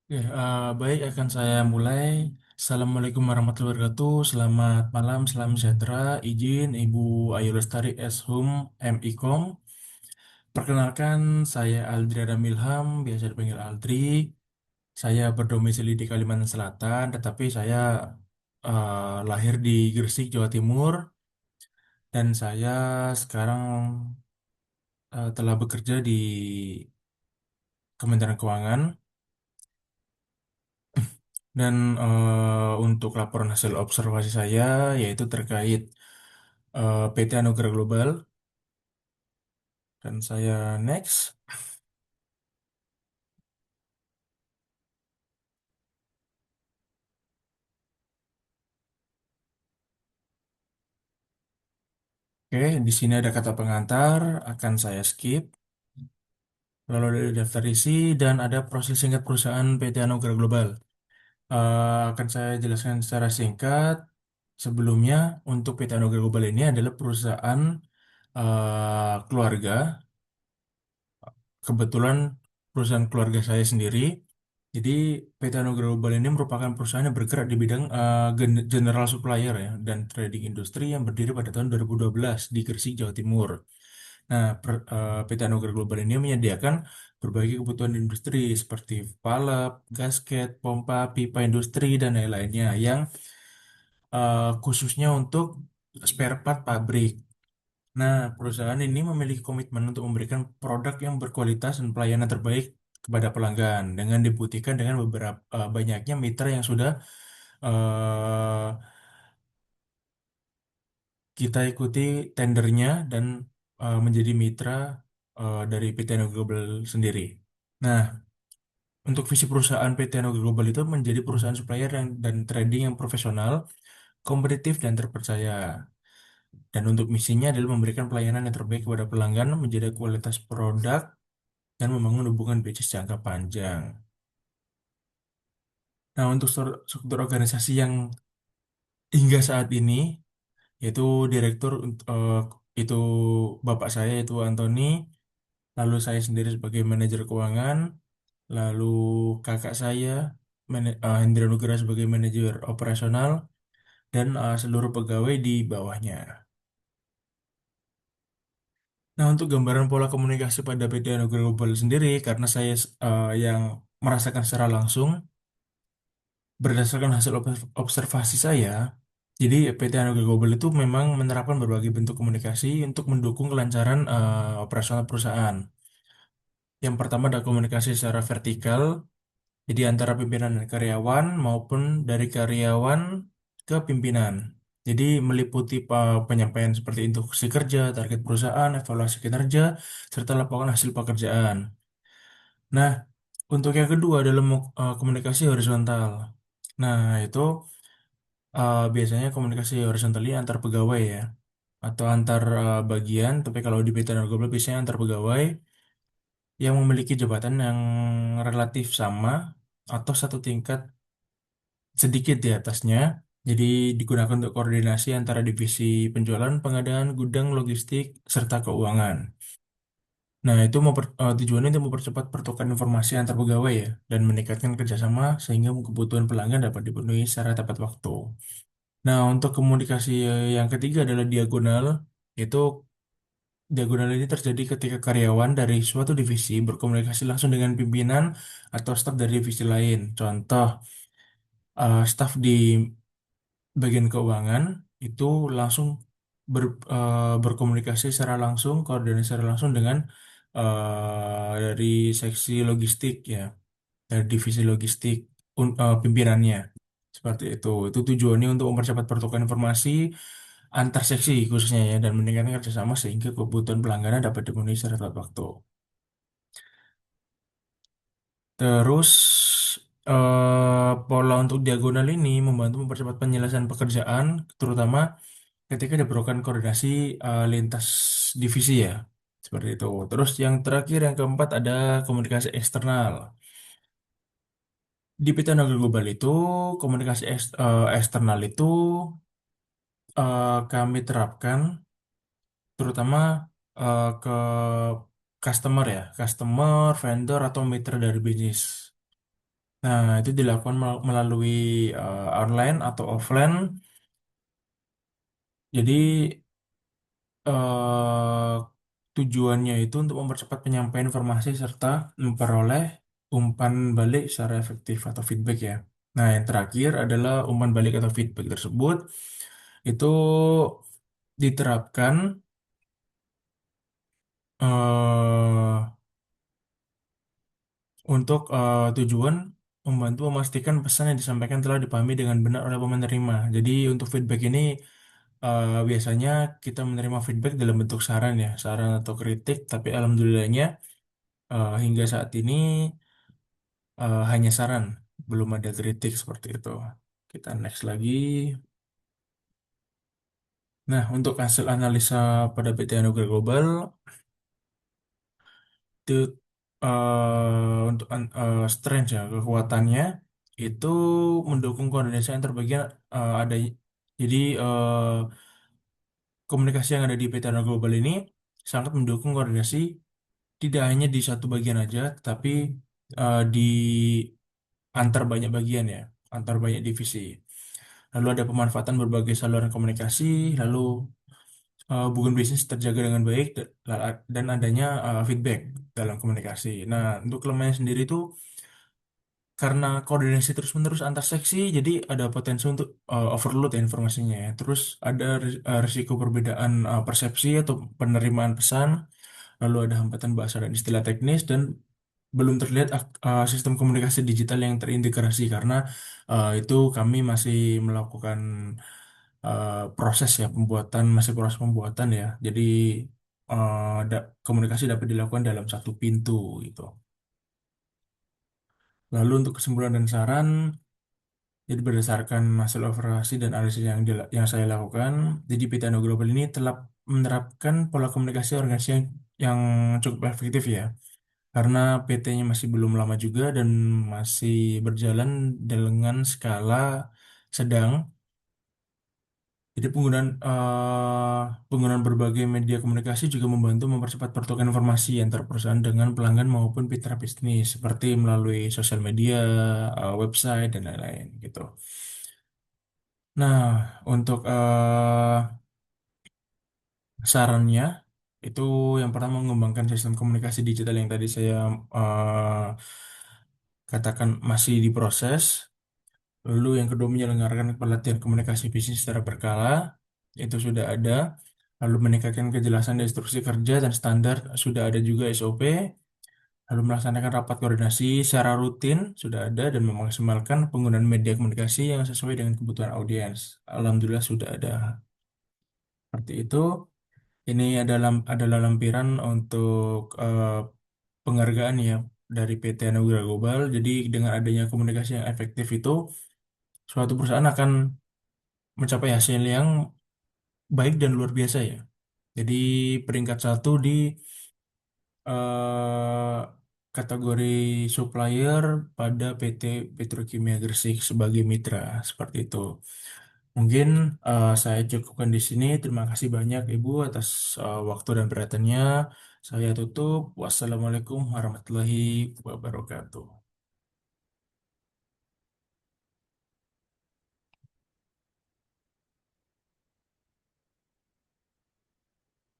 Baik, akan saya mulai. Assalamualaikum warahmatullahi wabarakatuh. Selamat malam, salam sejahtera. Izin Ibu Ayu Lestari Eshum MIKOM. Perkenalkan, saya Aldri Adam Ilham, biasa dipanggil Aldri. Saya berdomisili di Kalimantan Selatan, tetapi saya lahir di Gresik, Jawa Timur, dan saya sekarang telah bekerja di Kementerian Keuangan. Dan untuk laporan hasil observasi saya yaitu terkait PT Anugerah Global, dan saya next. Oke, di sini ada kata pengantar, akan saya skip. Lalu ada daftar isi dan ada proses singkat perusahaan PT Anugerah Global. Akan saya jelaskan secara singkat. Sebelumnya, untuk PT Anugerah Global ini adalah perusahaan keluarga. Kebetulan perusahaan keluarga saya sendiri. Jadi PT Anugerah Global ini merupakan perusahaan yang bergerak di bidang general supplier ya dan trading industri yang berdiri pada tahun 2012 di Gresik, Jawa Timur. Nah, PT Anugerah Global ini menyediakan berbagai kebutuhan industri seperti palap, gasket, pompa, pipa industri dan lain-lainnya yang khususnya untuk spare part pabrik. Nah, perusahaan ini memiliki komitmen untuk memberikan produk yang berkualitas dan pelayanan terbaik kepada pelanggan dengan dibuktikan dengan beberapa banyaknya mitra yang sudah eh, kita ikuti tendernya dan menjadi mitra dari PT Neo Global sendiri. Nah, untuk visi perusahaan PT Neo Global itu menjadi perusahaan supplier dan trading yang profesional, kompetitif dan terpercaya. Dan untuk misinya adalah memberikan pelayanan yang terbaik kepada pelanggan, menjaga kualitas produk dan membangun hubungan bisnis jangka panjang. Nah, untuk struktur organisasi yang hingga saat ini, yaitu direktur itu bapak saya itu Anthony, lalu saya sendiri sebagai manajer keuangan, lalu kakak saya Hendra Nugraha sebagai manajer operasional, dan seluruh pegawai di bawahnya. Nah, untuk gambaran pola komunikasi pada PT Anugerah Global sendiri, karena saya yang merasakan secara langsung, berdasarkan hasil observasi saya, jadi PT Anugerah Global itu memang menerapkan berbagai bentuk komunikasi untuk mendukung kelancaran operasional perusahaan. Yang pertama ada komunikasi secara vertikal, jadi antara pimpinan dan karyawan maupun dari karyawan ke pimpinan. Jadi meliputi penyampaian seperti instruksi kerja, target perusahaan, evaluasi kinerja, serta laporan hasil pekerjaan. Nah, untuk yang kedua adalah komunikasi horizontal. Nah, itu biasanya komunikasi horizontal ini antar pegawai ya, atau antar bagian. Tapi kalau di BTN Global biasanya antar pegawai yang memiliki jabatan yang relatif sama atau satu tingkat sedikit di atasnya. Jadi digunakan untuk koordinasi antara divisi penjualan, pengadaan, gudang, logistik, serta keuangan. Nah, itu tujuannya untuk mempercepat pertukaran informasi antar pegawai ya, dan meningkatkan kerjasama sehingga kebutuhan pelanggan dapat dipenuhi secara tepat waktu. Nah, untuk komunikasi yang ketiga adalah diagonal, yaitu diagonal ini terjadi ketika karyawan dari suatu divisi berkomunikasi langsung dengan pimpinan atau staf dari divisi lain. Contoh, staf di bagian keuangan itu langsung berkomunikasi secara langsung, koordinasi secara langsung dengan dari seksi logistik ya, dari divisi logistik pimpinannya. Seperti itu. Itu tujuannya untuk mempercepat pertukaran informasi antar seksi khususnya ya dan meningkatkan kerjasama sehingga kebutuhan pelanggaran dapat dipenuhi secara tepat waktu. Terus pola untuk diagonal ini membantu mempercepat penyelesaian pekerjaan, terutama ketika diperlukan koordinasi lintas divisi ya. Seperti itu. Terus yang terakhir yang keempat ada komunikasi eksternal. Di PT Naga Global itu komunikasi eksternal itu kami terapkan terutama ke customer ya, customer, vendor atau mitra dari bisnis. Nah, itu dilakukan melalui online atau offline. Jadi eh, tujuannya itu untuk mempercepat penyampaian informasi serta memperoleh umpan balik secara efektif atau feedback ya. Nah, yang terakhir adalah umpan balik atau feedback tersebut itu diterapkan eh, untuk tujuan membantu memastikan pesan yang disampaikan telah dipahami dengan benar oleh penerima. Jadi untuk feedback ini biasanya kita menerima feedback dalam bentuk saran ya, saran atau kritik. Tapi alhamdulillahnya hingga saat ini hanya saran, belum ada kritik seperti itu. Kita next lagi. Nah, untuk hasil analisa pada PT Anugerah Global itu untuk strength ya, kekuatannya itu mendukung koordinasi antar bagian ada. Jadi komunikasi yang ada di PT Anugerah Global ini sangat mendukung koordinasi tidak hanya di satu bagian aja, tapi di antar banyak bagian ya, antar banyak divisi. Lalu ada pemanfaatan berbagai saluran komunikasi, lalu hubungan bisnis terjaga dengan baik dan adanya feedback dalam komunikasi. Nah, untuk kelemahan sendiri itu karena koordinasi terus-menerus antar seksi, jadi ada potensi untuk overload ya informasinya ya. Terus ada risiko perbedaan persepsi atau penerimaan pesan, lalu ada hambatan bahasa dan istilah teknis dan belum terlihat sistem komunikasi digital yang terintegrasi karena itu kami masih melakukan proses ya pembuatan, masih proses pembuatan ya. Jadi komunikasi dapat dilakukan dalam satu pintu gitu. Lalu untuk kesimpulan dan saran, jadi berdasarkan hasil observasi dan analisis yang saya lakukan, jadi PT Anu Global ini telah menerapkan pola komunikasi organisasi yang cukup efektif ya. Karena PT-nya masih belum lama juga dan masih berjalan dengan skala sedang. Jadi penggunaan berbagai media komunikasi juga membantu mempercepat pertukaran informasi antar perusahaan dengan pelanggan maupun mitra bisnis seperti melalui sosial media, website dan lain-lain gitu. Nah, untuk sarannya itu yang pertama mengembangkan sistem komunikasi digital yang tadi saya eh, katakan masih diproses. Lalu yang kedua menyelenggarakan pelatihan komunikasi bisnis secara berkala, itu sudah ada. Lalu meningkatkan kejelasan instruksi kerja dan standar, sudah ada juga SOP. Lalu melaksanakan rapat koordinasi secara rutin, sudah ada. Dan memaksimalkan penggunaan media komunikasi yang sesuai dengan kebutuhan audiens. Alhamdulillah sudah ada. Seperti itu. Ini adalah lampiran untuk penghargaan ya dari PT Anugerah Global. Jadi dengan adanya komunikasi yang efektif itu, suatu perusahaan akan mencapai hasil yang baik dan luar biasa ya. Jadi peringkat satu di eh, kategori supplier pada PT Petrokimia Gresik sebagai mitra seperti itu. Mungkin saya cukupkan di sini. Terima kasih banyak Ibu atas waktu dan perhatiannya. Saya tutup. Wassalamualaikum warahmatullahi wabarakatuh.